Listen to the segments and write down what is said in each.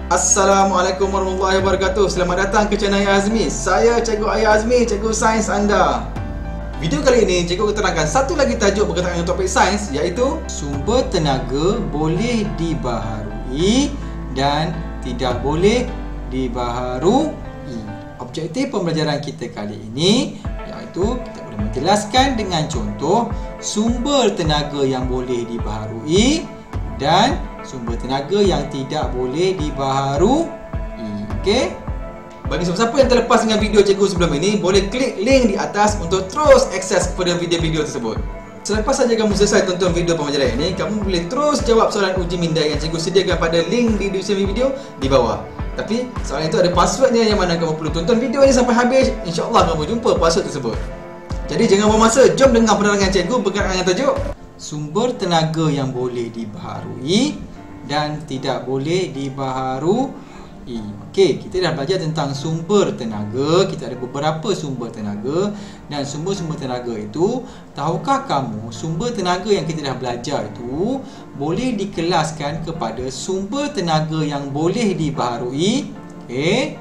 Assalamualaikum warahmatullahi wabarakatuh. Selamat datang ke channel Ayah Azmi. Saya Cikgu Ayah Azmi, Cikgu Sains anda. Video kali ini Cikgu keterangkan satu lagi tajuk berkaitan dengan topik sains, iaitu sumber tenaga boleh dibaharui dan tidak boleh dibaharui. Objektif pembelajaran kita kali ini iaitu kita boleh menjelaskan dengan contoh sumber tenaga yang boleh dibaharui dan sumber tenaga yang tidak boleh dibaharui. Okey. Bagi siapa yang terlepas dengan video cikgu sebelum ini, boleh klik link di atas untuk terus akses kepada video-video tersebut. Selepas saja kamu selesai tonton video pembelajaran ini, kamu boleh terus jawab soalan uji minda yang cikgu sediakan pada link di deskripsi video di bawah. Tapi soalan itu ada passwordnya yang mana kamu perlu tonton video ini sampai habis. InsyaAllah kamu jumpa password tersebut. Jadi jangan buang masa, jom dengar penerangan cikgu berkaitan dengan tajuk sumber tenaga yang boleh dibaharui dan tidak boleh dibaharui. Okey, kita dah belajar tentang sumber tenaga. Kita ada beberapa sumber tenaga dan sumber-sumber tenaga itu, tahukah kamu sumber tenaga yang kita dah belajar itu boleh dikelaskan kepada sumber tenaga yang boleh dibaharui, okey,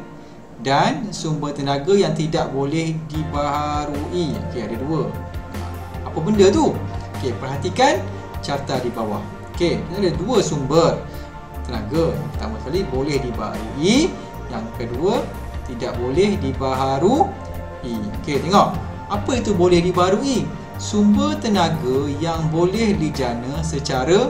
dan sumber tenaga yang tidak boleh dibaharui. Okey, ada dua. Apa benda tu? Okey, perhatikan carta di bawah. Okey, ada dua sumber tenaga. Yang pertama sekali boleh dibaharui, yang kedua tidak boleh dibaharui. Okey, tengok. Apa itu boleh dibaharui? Sumber tenaga yang boleh dijana secara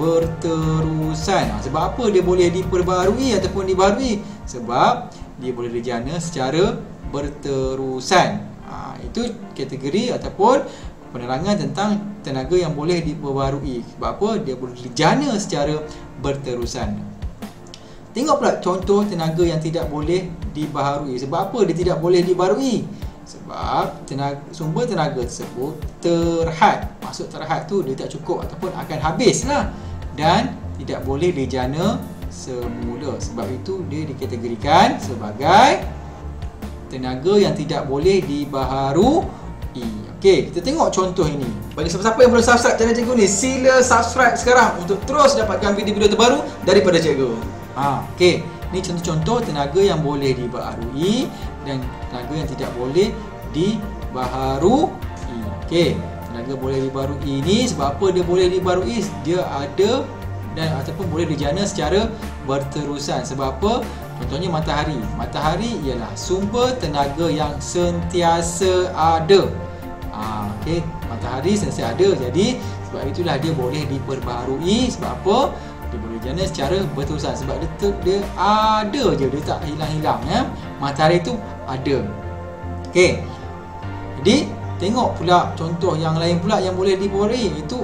berterusan. Sebab apa dia boleh diperbaharui ataupun dibaharui? Sebab dia boleh dijana secara berterusan. Itu kategori ataupun penerangan tentang tenaga yang boleh diperbaharui. Sebab apa? Dia boleh dijana secara berterusan. Tengok pula contoh tenaga yang tidak boleh dibaharui. Sebab apa dia tidak boleh dibaharui? Sebab sumber tenaga tersebut terhad. Maksud terhad tu dia tak cukup ataupun akan habis lah, dan tidak boleh dijana semula. Sebab itu dia dikategorikan sebagai tenaga yang tidak boleh dibaharui. Okey, kita tengok contoh ini. Bagi siapa-siapa yang belum subscribe channel cikgu ni, sila subscribe sekarang untuk terus dapatkan video-video terbaru daripada cikgu. Okey, ni contoh-contoh tenaga yang boleh dibaharui dan tenaga yang tidak boleh dibaharui. Okey, tenaga boleh dibaharui ini sebab apa dia boleh dibaharui? Dia ada dan ataupun boleh dijana secara berterusan. Sebab apa? Contohnya matahari. Matahari ialah sumber tenaga yang sentiasa ada. Okey, matahari sentiasa ada. Jadi sebab itulah dia boleh diperbaharui. Sebab apa? Dia boleh dijana secara berterusan. Sebab dia ada je, dia tak hilang-hilang ya. Matahari itu ada. Okey. Jadi tengok pula contoh yang lain pula yang boleh diperbaharui, itu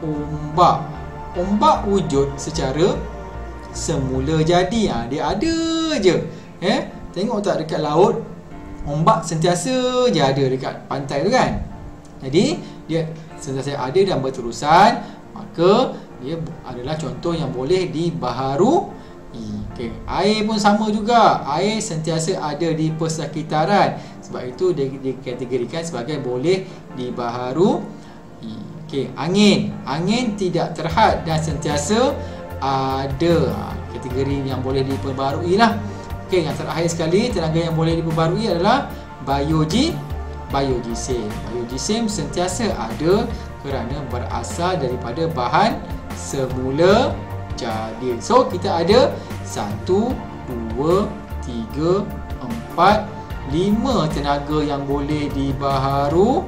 ombak. Ombak wujud secara semula jadi. Dia ada je. Tengok tak dekat laut, ombak sentiasa je ada dekat pantai tu kan. Jadi dia sentiasa ada dan berterusan, maka dia adalah contoh yang boleh dibaharui. Okay. Air pun sama juga. Air sentiasa ada di persekitaran. Sebab itu dia dikategorikan sebagai boleh dibaharui. Okay. Angin tidak terhad dan sentiasa ada. Kategori yang boleh diperbaharui lah. Okay, yang terakhir sekali tenaga yang boleh diperbaharui adalah biogeosim. Biogeosim sentiasa ada kerana berasal daripada bahan semula jadi. So kita ada 1, 2, 3, 4, 5 tenaga yang boleh dibaharui,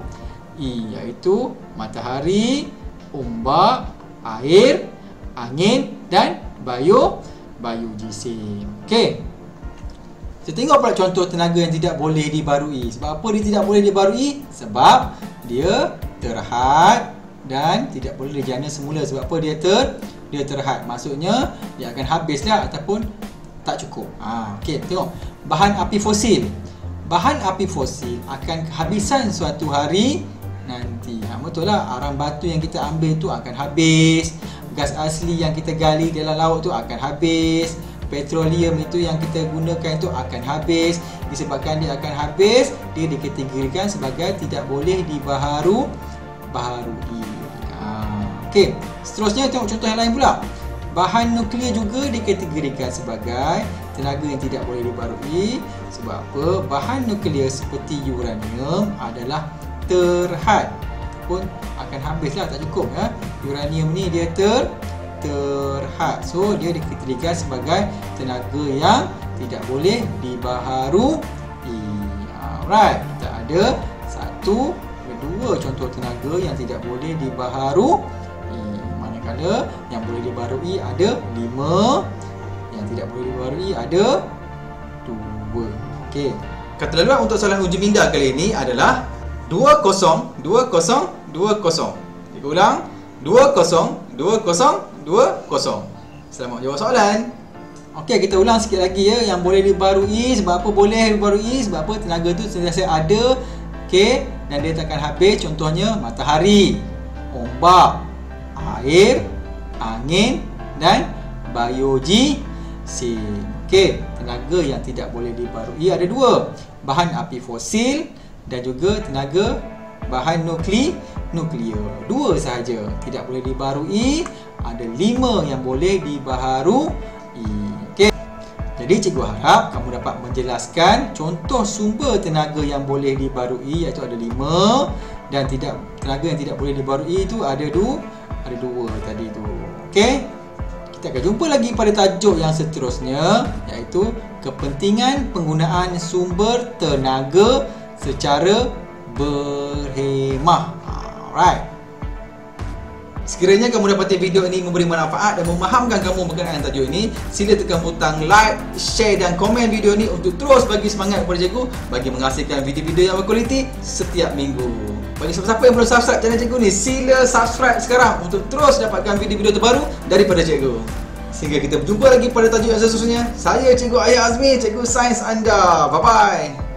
iaitu matahari, ombak, air, angin dan biogeosim. Okey. Kita tengok pula contoh tenaga yang tidak boleh dibaharui. Sebab apa dia tidak boleh dibaharui? Sebab dia terhad dan tidak boleh dijana semula. Sebab apa dia terhad? Maksudnya dia akan habislah ataupun tak cukup. Okey, tengok bahan api fosil. Bahan api fosil akan kehabisan suatu hari nanti. Betul lah, arang batu yang kita ambil tu akan habis. Gas asli yang kita gali dalam laut tu akan habis. Petroleum itu yang kita gunakan itu akan habis. Disebabkan dia akan habis, dia dikategorikan sebagai tidak boleh dibaharui. Okey, seterusnya tengok contoh yang lain pula. bahan nuklear juga dikategorikan sebagai tenaga yang tidak boleh dibarui. Sebab apa? Bahan nuklear seperti uranium adalah terhad, pun akan habislah, tak cukup ya. Uranium ni dia terhad. So dia dikategorikan sebagai tenaga yang tidak boleh dibaharui. Alright, kita ada 1, 2 contoh tenaga yang tidak boleh dibaharui. Manakala yang boleh dibaharui ada 5, yang tidak boleh dibaharui ada 2. Okey. Kata laluan untuk soalan uji minda kali ini adalah 20 20 20. Kita ulang, 20 20 20. Selamat jawab soalan. Okey, kita ulang sikit lagi ya. Yang boleh dibarui, sebab apa boleh dibarui? Sebab apa? Tenaga tu sentiasa ada. Okey, dan dia takkan habis. Contohnya matahari, ombak, air, angin dan biogeosin. Okey, tenaga yang tidak boleh dibarui ada 2. Bahan api fosil dan juga tenaga bahan nuklear. 2 sahaja tidak boleh dibarui. Ada 5 yang boleh dibaharui. Okey. Jadi cikgu harap kamu dapat menjelaskan contoh sumber tenaga yang boleh dibarui, iaitu ada 5, dan tenaga yang tidak boleh dibarui itu ada 2 tadi tu. Okey. Kita akan jumpa lagi pada tajuk yang seterusnya, iaitu kepentingan penggunaan sumber tenaga secara berhemah. Alright. Sekiranya kamu dapati video ini memberi manfaat dan memahamkan kamu berkenaan tajuk ini, sila tekan butang like, share dan komen video ini untuk terus bagi semangat kepada cikgu bagi menghasilkan video-video yang berkualiti setiap minggu. Bagi siapa-siapa yang belum subscribe channel cikgu ni, sila subscribe sekarang untuk terus dapatkan video-video terbaru daripada cikgu. Sehingga kita berjumpa lagi pada tajuk yang seterusnya. Saya Cikgu Ayah Azmi, Cikgu Sains anda. Bye-bye.